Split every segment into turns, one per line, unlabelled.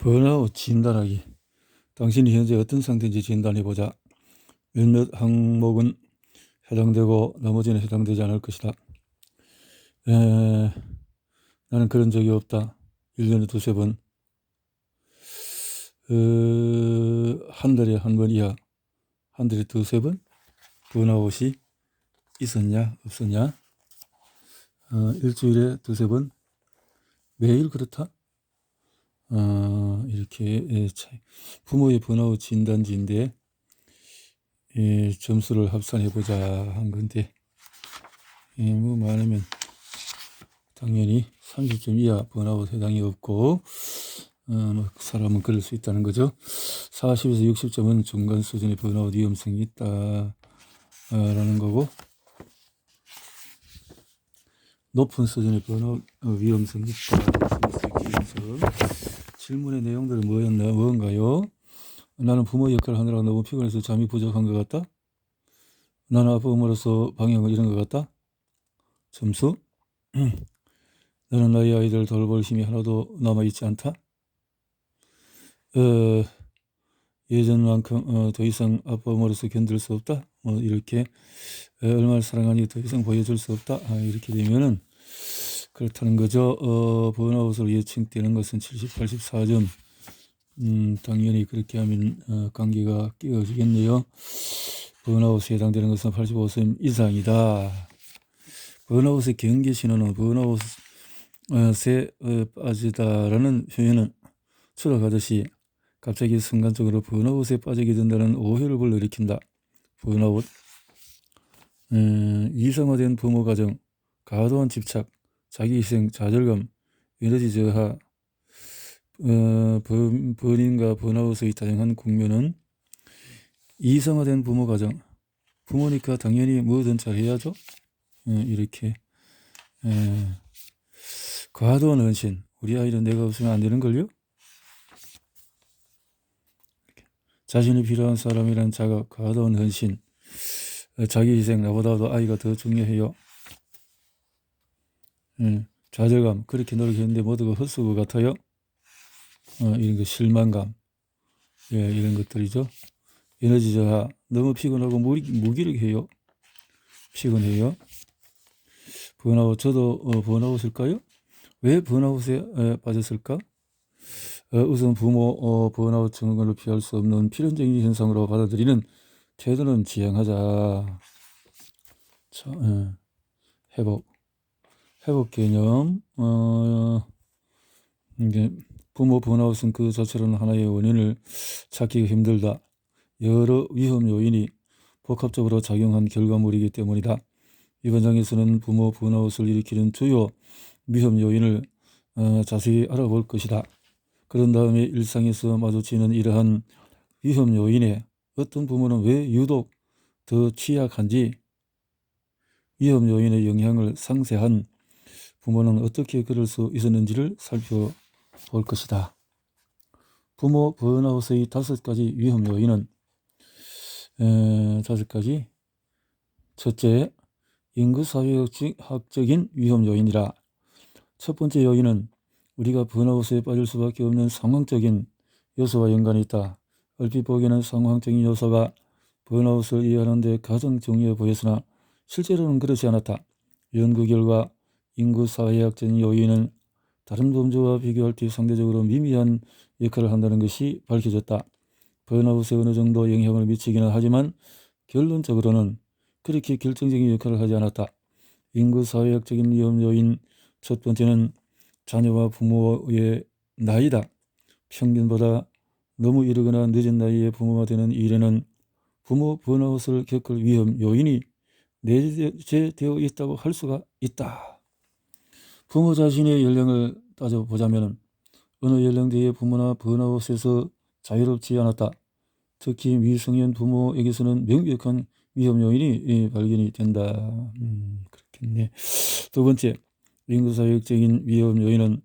번아웃 진단하기. 당신이 현재 어떤 상태인지 진단해보자. 몇몇 항목은 해당되고 나머지는 해당되지 않을 것이다. 나는 그런 적이 없다. 1년에 두세 번. 한 달에 한 번 이하. 한 달에 두세 번? 번아웃이 있었냐 없었냐? 일주일에 두세 번? 매일 그렇다? 이렇게 부모의 번아웃 진단지인데 점수를 합산해보자 한 건데, 뭐 많으면 당연히 30점 이하 번아웃 해당이 없고, 뭐 사람은 그럴 수 있다는 거죠. 40에서 60점은 중간 수준의 번아웃 위험성이 있다 라는 거고, 높은 수준의 번아웃 위험성이 있다. 질문의 내용들은 뭔가요? 나는 부모 역할을 하느라 너무 피곤해서 잠이 부족한 것 같다. 나는 아빠음으로써 방향을 잃은 것 같다. 점수. 너는 나의 아이들을 돌볼 힘이 하나도 남아있지 않다. 예전만큼 더 이상 아빠음으로써 견딜 수 없다. 이렇게 얼마나 사랑하니 더 이상 보여줄 수 없다. 이렇게 되면은 그렇다는 거죠. 번아웃으로 예측되는 것은 70, 84점. 당연히 그렇게 하면 관계가 끼어지겠네요. 번아웃에 해당되는 것은 85점 이상이다. 번아웃의 경계 신호는 번아웃에 빠지다라는 표현은 추락하듯이 갑자기 순간적으로 번아웃에 빠지게 된다는 오해를 불러일으킨다. 번아웃, 이성화된 부모 가정, 과도한 집착, 자기희생, 좌절감, 에너지 저하, 본인과 번아웃의 다양한 국면은 이성화된 부모 가정, 부모니까 당연히 뭐든 잘해야죠. 이렇게 과도한 헌신, 우리 아이는 내가 없으면 안 되는걸요? 자신이 필요한 사람이란 자각, 과도한 헌신, 자기 희생, 나보다도 아이가 더 중요해요. 좌절감, 그렇게 노력했는데 모두가 헛수고 같아요. 이런 거 실망감, 이런 것들이죠. 에너지 저하, 너무 피곤하고 무기력해요. 피곤해요. 번아웃, 저도 번아웃일까요? 왜 번아웃에 빠졌을까? 우선 부모 번아웃 증후군을 피할 수 없는 필연적인 현상으로 받아들이는 태도는 지향하자. 자, 회복 개념. 이제 부모 번아웃은 그 자체로는 하나의 원인을 찾기가 힘들다. 여러 위험 요인이 복합적으로 작용한 결과물이기 때문이다. 이번 장에서는 부모 번아웃을 일으키는 주요 위험 요인을 자세히 알아볼 것이다. 그런 다음에 일상에서 마주치는 이러한 위험 요인에 어떤 부모는 왜 유독 더 취약한지, 위험 요인의 영향을 상쇄한 부모는 어떻게 그럴 수 있었는지를 살펴볼 것이다. 부모 번아웃의 5가지 위험 요인은 5가지. 첫째, 인구사회학적인 위험 요인이라. 첫 번째 요인은 우리가 번아웃에 빠질 수밖에 없는 상황적인 요소와 연관이 있다. 얼핏 보기에는 상황적인 요소가 번아웃을 이해하는 데 가장 중요해 보였으나 실제로는 그렇지 않았다. 연구 결과 인구사회학적인 요인은 다른 범주와 비교할 때 상대적으로 미미한 역할을 한다는 것이 밝혀졌다. 번아웃에 어느 정도 영향을 미치기는 하지만 결론적으로는 그렇게 결정적인 역할을 하지 않았다. 인구사회학적인 위험 요인 첫 번째는 자녀와 부모의 나이다. 평균보다 너무 이르거나 늦은 나이에 부모가 되는 일에는 부모 번아웃을 겪을 위험 요인이 내재되어 있다고 할 수가 있다. 부모 자신의 연령을 따져보자면 어느 연령대의 부모나 번아웃에서 자유롭지 않았다. 특히 미성년 부모에게서는 명백한 위험 요인이 발견이 된다. 그렇겠네. 두 번째, 인구사회적인 위험 요인은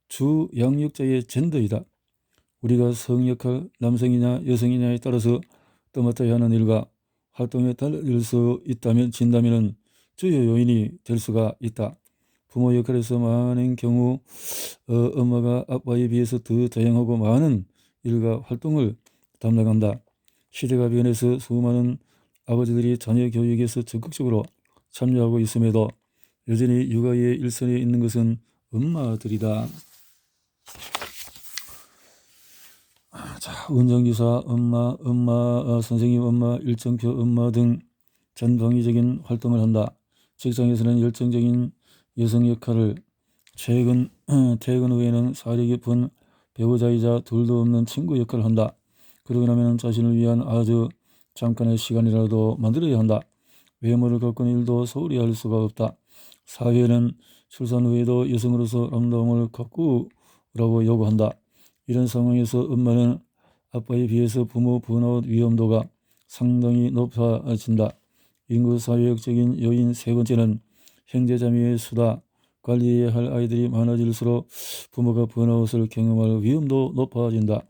주 양육자의 젠더이다. 우리가 성역할 남성이냐 여성이냐에 따라서 떠맡아야 하는 일과 활동에 달릴 수 있다면 진다면은 주요 요인이 될 수가 있다. 부모 역할에서 많은 경우 엄마가 아빠에 비해서 더 다양하고 많은 일과 활동을 담당한다. 시대가 변해서 수많은 아버지들이 자녀 교육에서 적극적으로 참여하고 있음에도 여전히 육아의 일선에 있는 것은 엄마들이다. 자, 운전기사 엄마, 선생님 엄마, 일정표 엄마 등 전방위적인 활동을 한다. 직장에서는 열정적인 여성 역할을, 퇴근 후에는 사려 깊은 배우자이자 둘도 없는 친구 역할을 한다. 그러고 나면 자신을 위한 아주 잠깐의 시간이라도 만들어야 한다. 외모를 가꾸는 일도 소홀히 할 수가 없다. 사회는 출산 후에도 여성으로서 아름다움을 가꾸라고 요구한다. 이런 상황에서 엄마는 아빠에 비해서 부모 번아웃 위험도가 상당히 높아진다. 인구 사회학적인 요인 세 번째는 형제자매의 수다. 관리해야 할 아이들이 많아질수록 부모가 번아웃을 경험할 위험도 높아진다.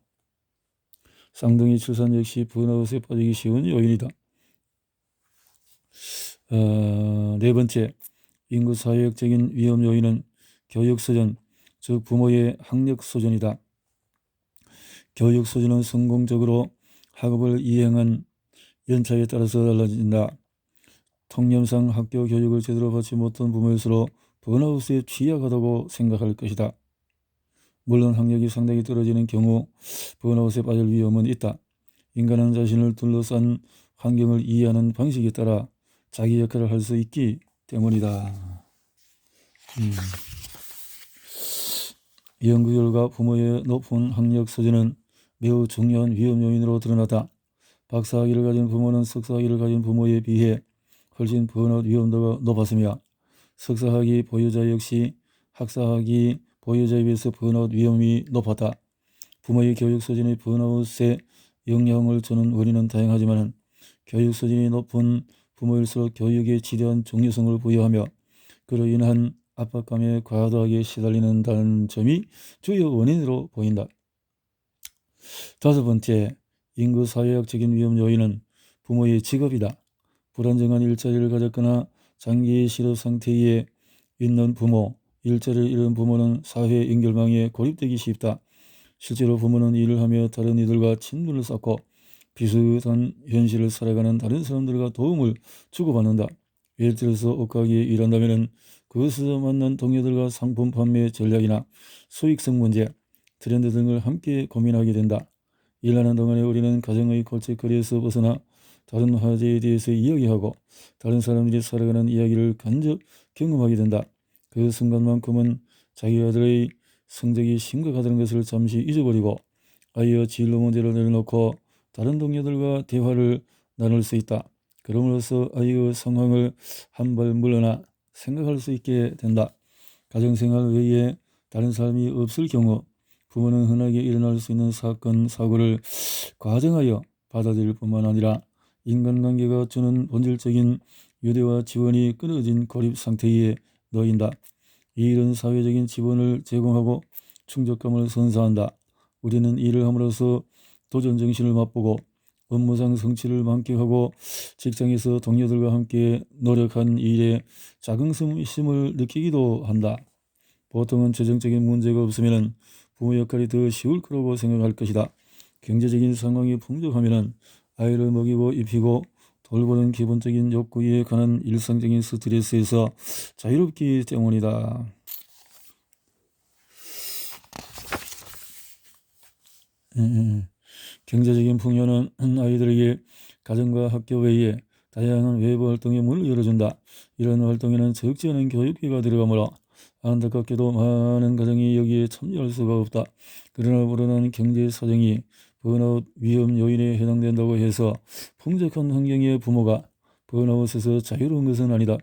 쌍둥이 출산 역시 번아웃에 빠지기 쉬운 요인이다. 네 번째, 인구 사회학적인 위험 요인은 교육수준, 즉 부모의 학력수준이다. 교육수준은 성공적으로 학업을 이행한 연차에 따라서 달라진다. 통념상 학교 교육을 제대로 받지 못한 부모일수록 번아웃에 취약하다고 생각할 것이다. 물론 학력이 상당히 떨어지는 경우 번아웃에 빠질 위험은 있다. 인간은 자신을 둘러싼 환경을 이해하는 방식에 따라 자기 역할을 할 수 있기 때문이다. 연구 결과 부모의 높은 학력 수준은 매우 중요한 위험 요인으로 드러났다. 박사학위를 가진 부모는 석사학위를 가진 부모에 비해 훨씬 번아웃 위험도가 높았으며 석사학위 보유자 역시 학사학위 보유자에 비해서 번아웃 위험이 높았다. 부모의 교육 수준이 번아웃에 영향을 주는 원인은 다양하지만 교육 수준이 높은 부모일수록 교육에 지대한 중요성을 부여하며 그로 인한 압박감에 과도하게 시달리는다는 점이 주요 원인으로 보인다. 다섯 번째, 인구 사회학적인 위험 요인은 부모의 직업이다. 불안정한 일자리를 가졌거나 장기 실업 상태에 있는 부모, 일자리를 잃은 부모는 사회 연결망에 고립되기 쉽다. 실제로 부모는 일을 하며 다른 이들과 친분을 쌓고 비슷한 현실을 살아가는 다른 사람들과 도움을 주고받는다. 예를 들어서 옷가게에 일한다면 그것에서 만난 동료들과 상품 판매 전략이나 수익성 문제, 트렌드 등을 함께 고민하게 된다. 일하는 동안에 우리는 가정의 골칫거리에서 벗어나 다른 화제에 대해서 이야기하고 다른 사람들이 살아가는 이야기를 간접 경험하게 된다. 그 순간만큼은 자기 아들의 성적이 심각하다는 것을 잠시 잊어버리고 아이의 진로 문제를 내려놓고 다른 동료들과 대화를 나눌 수 있다. 그럼으로써 아이의 상황을 한 발 물러나 생각할 수 있게 된다. 가정생활 외에 다른 삶이 없을 경우 부모는 흔하게 일어날 수 있는 사건, 사고를 과정하여 받아들일 뿐만 아니라 인간관계가 주는 본질적인 유대와 지원이 끊어진 고립 상태에 놓인다. 이 일은 사회적인 지원을 제공하고 충족감을 선사한다. 우리는 일을 함으로써 도전 정신을 맛보고 업무상 성취를 만끽하고 직장에서 동료들과 함께 노력한 일에 자긍심을 느끼기도 한다. 보통은 재정적인 문제가 없으면 부모 역할이 더 쉬울 거라고 생각할 것이다. 경제적인 상황이 풍족하면 아이를 먹이고 입히고 돌보는 기본적인 욕구에 관한 일상적인 스트레스에서 자유롭기 때문이다. 경제적인 풍요는 아이들에게 가정과 학교 외에 다양한 외부 활동에 문을 열어준다. 이런 활동에는 적지 않은 교육비가 들어가므로 안타깝게도 많은 가정이 여기에 참여할 수가 없다. 그러나 불안한 경제 사정이 번아웃 위험 요인에 해당된다고 해서 풍족한 환경의 부모가 번아웃에서 자유로운 것은 아니다.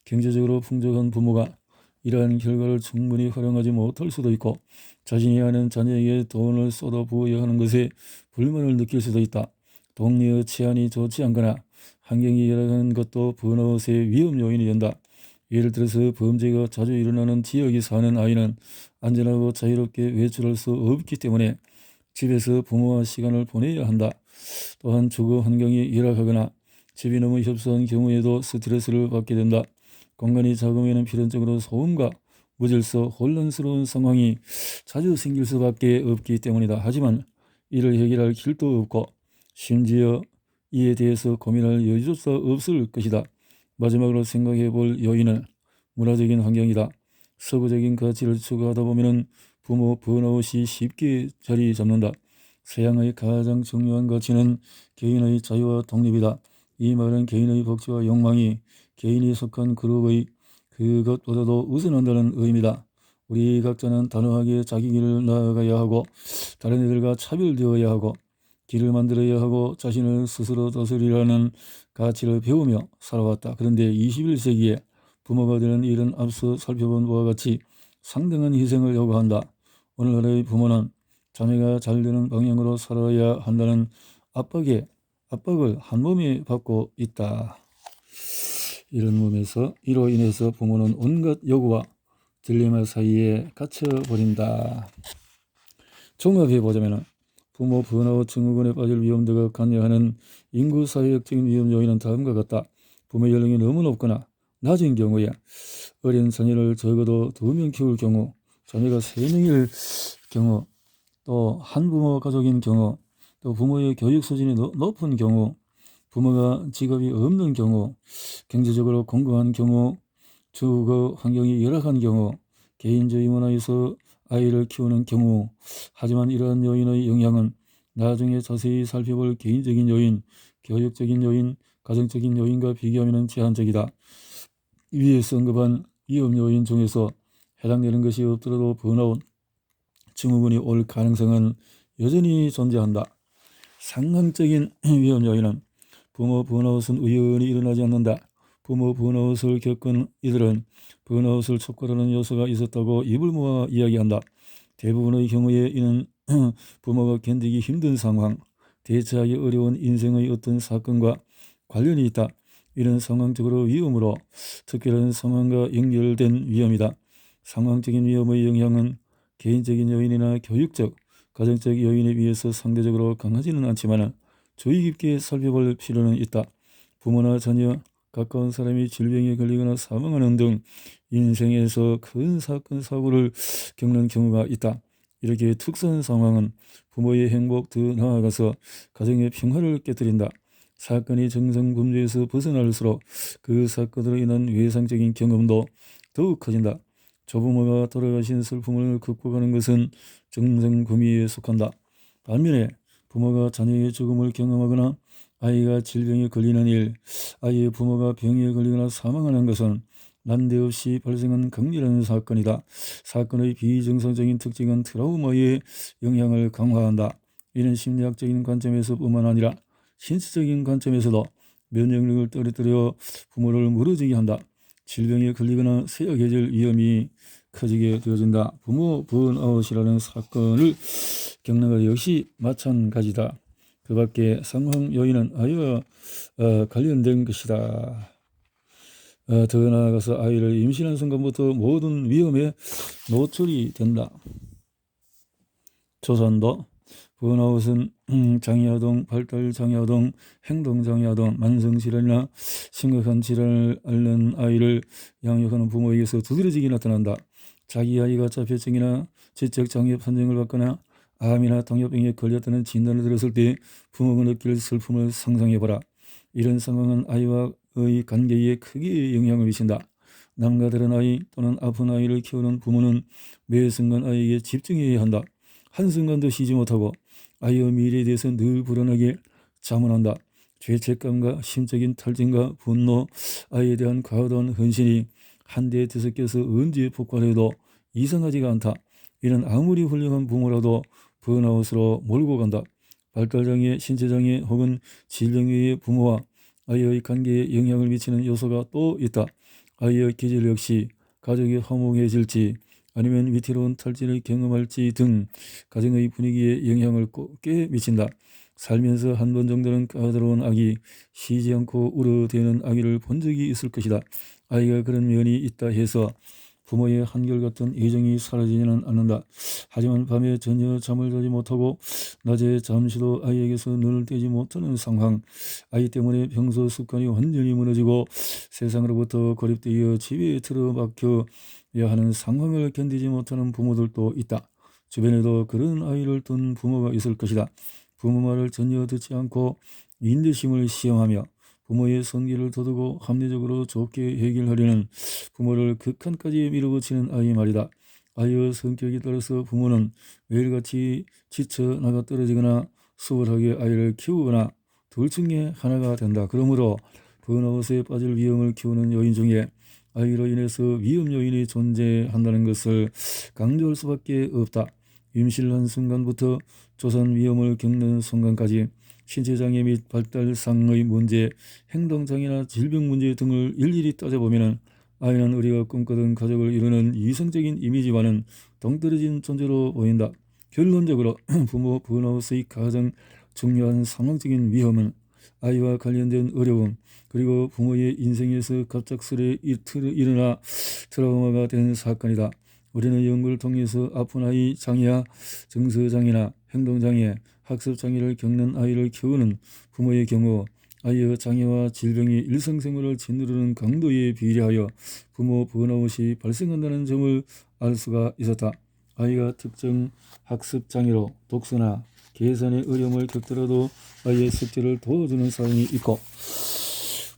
경제적으로 풍족한 부모가 이러한 결과를 충분히 활용하지 못할 수도 있고 자신이 아는 자녀에게 돈을 쏟아부어야 하는 것에 불만을 느낄 수도 있다. 동네의 치안이 좋지 않거나 환경이 열악한 것도 번아웃의 위험 요인이 된다. 예를 들어서 범죄가 자주 일어나는 지역에 사는 아이는 안전하고 자유롭게 외출할 수 없기 때문에 집에서 부모와 시간을 보내야 한다. 또한 주거 환경이 열악하거나 집이 너무 협소한 경우에도 스트레스를 받게 된다. 공간이 작으면 필연적으로 소음과 무질서 혼란스러운 상황이 자주 생길 수밖에 없기 때문이다. 하지만 이를 해결할 길도 없고 심지어 이에 대해서 고민할 여유조차 없을 것이다. 마지막으로 생각해 볼 요인은 문화적인 환경이다. 서구적인 가치를 추구하다 보면 부모 번아웃이 쉽게 자리 잡는다. 서양의 가장 중요한 가치는 개인의 자유와 독립이다. 이 말은 개인의 복지와 욕망이 개인이 속한 그룹의 그것보다도 우선한다는 의미다. 우리 각자는 단호하게 자기 길을 나아가야 하고 다른 이들과 차별되어야 하고 길을 만들어야 하고 자신을 스스로 다스리라는 가치를 배우며 살아왔다. 그런데 21세기에 부모가 되는 일은 앞서 살펴본 바와 같이 상당한 희생을 요구한다. 오늘날의 부모는 자녀가 잘 되는 방향으로 살아야 한다는 압박을 한 몸에 받고 있다. 이런 몸에서 이로 인해서 부모는 온갖 요구와 딜레마 사이에 갇혀버린다. 종합해보자면 부모 번아웃 증후군에 빠질 위험도가 관여하는 인구 사회학적인 위험 요인은 다음과 같다. 부모 연령이 너무 높거나 낮은 경우에 어린 자녀를 적어도 2명 키울 경우, 자녀가 3명일 경우, 또 한부모 가족인 경우, 또 부모의 교육 수준이 높은 경우, 부모가 직업이 없는 경우, 경제적으로 공고한 경우, 주거 환경이 열악한 경우, 개인주의 문화에서 아이를 키우는 경우. 하지만 이러한 요인의 영향은 나중에 자세히 살펴볼 개인적인 요인, 교육적인 요인, 가정적인 요인과 비교하면 제한적이다. 위에서 언급한 위험 요인 중에서 해당되는 것이 없더라도 번아웃 증후군이 올 가능성은 여전히 존재한다. 상황적인 위험 요인은 부모 번아웃은 우연히 일어나지 않는다. 부모 번아웃을 겪은 이들은 번아웃을 촉발하는 요소가 있었다고 입을 모아 이야기한다. 대부분의 경우에 이는 부모가 견디기 힘든 상황, 대처하기 어려운 인생의 어떤 사건과 관련이 있다. 이는 상황적으로 위험으로 특별한 상황과 연결된 위험이다. 상황적인 위험의 영향은 개인적인 요인이나 교육적, 가정적 요인에 비해서 상대적으로 강하지는 않지만 주의 깊게 살펴볼 필요는 있다. 부모나 자녀, 가까운 사람이 질병에 걸리거나 사망하는 등 인생에서 큰 사건, 사고를 겪는 경우가 있다. 이렇게 특수한 상황은 부모의 행복, 더 나아가서 가정의 평화를 깨뜨린다. 사건이 정상범죄에서 벗어날수록 그 사건으로 인한 외상적인 경험도 더욱 커진다. 조부모가 돌아가신 슬픔을 극복하는 것은 정상범위에 속한다. 반면에 부모가 자녀의 죽음을 경험하거나 아이가 질병에 걸리는 일, 아이의 부모가 병에 걸리거나 사망하는 것은 난데없이 발생한 강렬한 사건이다. 사건의 비정상적인 특징은 트라우마의 영향을 강화한다. 이는 심리학적인 관점에서 뿐만 아니라 신체적인 관점에서도 면역력을 떨어뜨려 부모를 멀어지게 한다. 질병에 걸리거나 쇠약해질 위험이 커지게 되어진다. 부모 번아웃이라는 사건을 겪는 것 역시 마찬가지다. 그 밖에 상황 요인은 아이와 관련된 것이다. 더 나아가서 아이를 임신한 순간부터 모든 위험에 노출이 된다. 조선도 번아웃은 장애아동, 발달장애아동, 행동장애아동, 만성질환이나 심각한 질환을 앓는 아이를 양육하는 부모에게서 두드러지게 나타난다. 자기 아이가 자폐증이나 지적장애 판정을 받거나 암이나 당뇨병에 걸렸다는 진단을 들었을 때 부모가 느낄 슬픔을 상상해보라. 이런 상황은 아이와의 관계에 크게 영향을 미친다. 남과 다른 아이 또는 아픈 아이를 키우는 부모는 매 순간 아이에게 집중해야 한다. 한순간도 쉬지 못하고 아이의 미래에 대해서 늘 불안하게 자문한다. 죄책감과 심적인 탈진과 분노, 아이에 대한 과도한 헌신이 한데에 뒤섞여서 언제 폭발해도 이상하지가 않다. 이는 아무리 훌륭한 부모라도 번아웃으로 몰고 간다. 발달장애, 신체장애 혹은 질병의 부모와 아이의 관계에 영향을 미치는 요소가 또 있다. 아이의 기질 역시 가족이 화목해질지 아니면 위태로운 탈진을 경험할지 등 가정의 분위기에 영향을 꽤 미친다. 살면서 한 번 정도는 까다로운 아기, 쉬지 않고 울어대는 아기를 본 적이 있을 것이다. 아이가 그런 면이 있다 해서 부모의 한결같은 애정이 사라지지는 않는다. 하지만 밤에 전혀 잠을 자지 못하고 낮에 잠시도 아이에게서 눈을 떼지 못하는 상황, 아이 때문에 평소 습관이 완전히 무너지고 세상으로부터 고립되어 집에 틀어박혀 하는 상황을 견디지 못하는 부모들도 있다. 주변에도 그런 아이를 둔 부모가 있을 것이다. 부모 말을 전혀 듣지 않고 인내심을 시험하며 부모의 성질을 더두고 합리적으로 좋게 해결하려는 부모를 극한까지 밀어붙이는 아이 말이다. 아이의 성격에 따라서 부모는 매일같이 지쳐 나가 떨어지거나 수월하게 아이를 키우거나 둘 중에 하나가 된다. 그러므로 번아웃에 빠질 위험을 키우는 요인 중에 아이로 인해서 위험 요인이 존재한다는 것을 강조할 수밖에 없다. 임신한 순간부터 조산 위험을 겪는 순간까지 신체장애 및 발달상의 문제, 행동장애나 질병 문제 등을 일일이 따져보면 아이는 우리가 꿈꾸던 가족을 이루는 이성적인 이미지와는 동떨어진 존재로 보인다. 결론적으로 부모 번아웃의 가장 중요한 상황적인 위험은 아이와 관련된 어려움, 그리고 부모의 인생에서 갑작스레 일어나 트라우마가 된 사건이다. 우리는 연구를 통해서 아픈 아이 장애와 정서장애나 행동장애, 학습장애를 겪는 아이를 키우는 부모의 경우 아이의 장애와 질병이 일상생활을 짓누르는 강도에 비례하여 부모 번아웃이 발생한다는 점을 알 수가 있었다. 아이가 특정 학습장애로 독서나 계산의 어려움을 겪더라도 아이의 숙제를 도와주는 사람이 있고,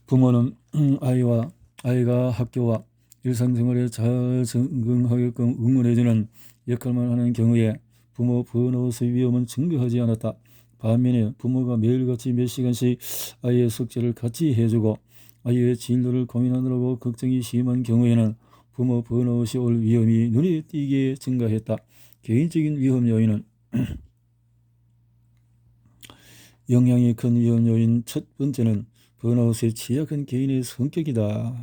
부모는 아이가 학교와 일상생활에 잘 적응하게끔 응원해주는 역할만 하는 경우에 부모 번아웃의 위험은 증가하지 않았다. 반면에 부모가 매일같이 몇 시간씩 아이의 숙제를 같이 해주고 아이의 진로를 고민하느라고 걱정이 심한 경우에는 부모 번아웃이 올 위험이 눈에 띄게 증가했다. 개인적인 위험 요인은 영향이 큰 위험 요인 첫 번째는 번아웃에 취약한 개인의 성격이다.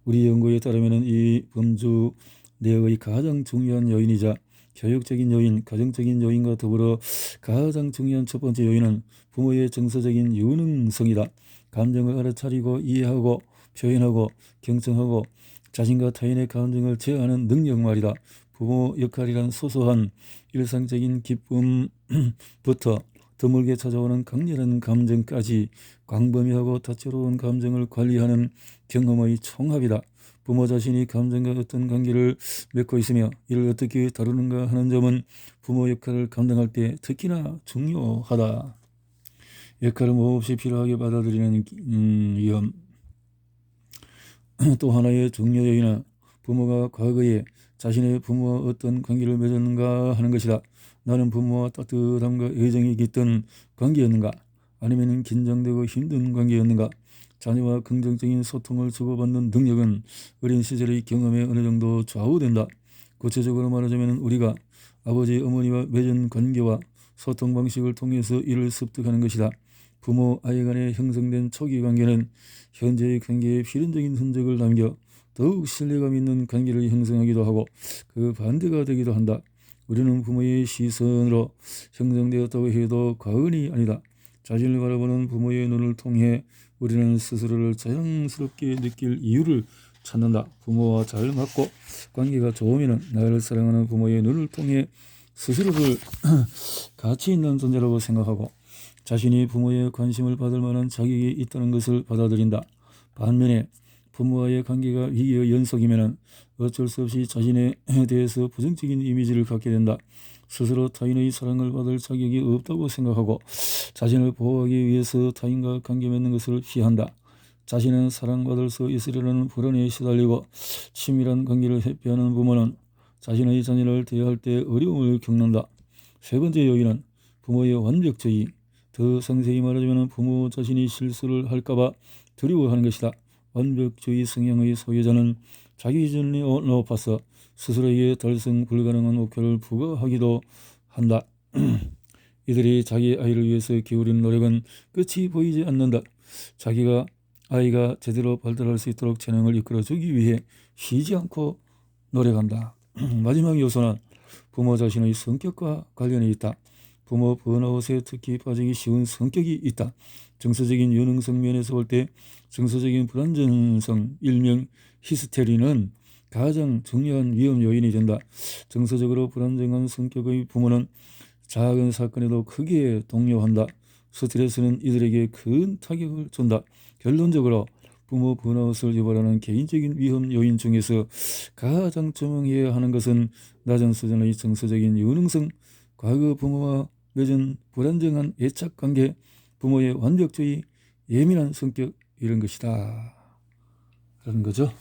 우리 연구에 따르면 이 범주 내의 가장 중요한 요인이자 교육적인 요인, 가정적인 요인과 더불어 가장 중요한 첫 번째 요인은 부모의 정서적인 유능성이다. 감정을 알아차리고 이해하고 표현하고 경청하고 자신과 타인의 감정을 제어하는 능력 말이다. 부모 역할이란 소소한 일상적인 기쁨부터 드물게 찾아오는 강렬한 감정까지 광범위하고 다채로운 감정을 관리하는 경험의 총합이다. 부모 자신이 감정과 어떤 관계를 맺고 있으며 이를 어떻게 다루는가 하는 점은 부모 역할을 감당할 때 특히나 중요하다. 역할을 몹시 필요하게 받아들이는 위험. 또 하나의 중요 요인은 부모가 과거에 자신의 부모와 어떤 관계를 맺었는가 하는 것이다. 나는 부모와 따뜻함과 애정이 깃든 관계였는가? 아니면 긴장되고 힘든 관계였는가? 자녀와 긍정적인 소통을 주고받는 능력은 어린 시절의 경험에 어느 정도 좌우된다. 구체적으로 말하자면 우리가 아버지, 어머니와 맺은 관계와 소통 방식을 통해서 이를 습득하는 것이다. 부모, 아이 간에 형성된 초기 관계는 현재의 관계에 필연적인 흔적을 남겨 더욱 신뢰감 있는 관계를 형성하기도 하고 그 반대가 되기도 한다. 우리는 부모의 시선으로 형성되었다고 해도 과언이 아니다. 자신을 바라보는 부모의 눈을 통해 우리는 스스로를 자연스럽게 느낄 이유를 찾는다. 부모와 잘 맞고 관계가 좋으면 나를 사랑하는 부모의 눈을 통해 스스로를 가치 있는 존재라고 생각하고 자신이 부모의 관심을 받을 만한 자격이 있다는 것을 받아들인다. 반면에 부모와의 관계가 위기의 연속이면 어쩔 수 없이 자신에 대해서 부정적인 이미지를 갖게 된다. 스스로 타인의 사랑을 받을 자격이 없다고 생각하고 자신을 보호하기 위해서 타인과 관계 맺는 것을 피한다. 자신은 사랑받을 수 있으려는 불안에 시달리고 친밀한 관계를 회피하는 부모는 자신의 자녀를 대할 때 어려움을 겪는다. 세 번째 요인은 부모의 완벽주의. 더 상세히 말하자면 부모 자신이 실수를 할까봐 두려워하는 것이다. 완벽주의 성향의 소유자는 자기 기준이 높아서 스스로에게 달성 불가능한 목표를 부과하기도 한다. 이들이 자기 아이를 위해서 기울이는 노력은 끝이 보이지 않는다. 아이가 제대로 발달할 수 있도록 재능을 이끌어주기 위해 쉬지 않고 노력한다. 마지막 요소는 부모 자신의 성격과 관련이 있다. 부모 번아웃에 특히 빠지기 쉬운 성격이 있다. 정서적인 유능성 면에서 볼 때 정서적인 불안정성, 일명 히스테리는 가장 중요한 위험 요인이 된다. 정서적으로 불안정한 성격의 부모는 작은 사건에도 크게 동요한다. 스트레스는 이들에게 큰 타격을 준다. 결론적으로 부모 번아웃을 유발하는 개인적인 위험 요인 중에서 가장 조명해야 하는 것은 낮은 수준의 정서적인 유능성, 과거 부모와 맺은 불안정한 애착관계, 부모의 완벽주의, 예민한 성격 이런 것이다. 라는 거죠.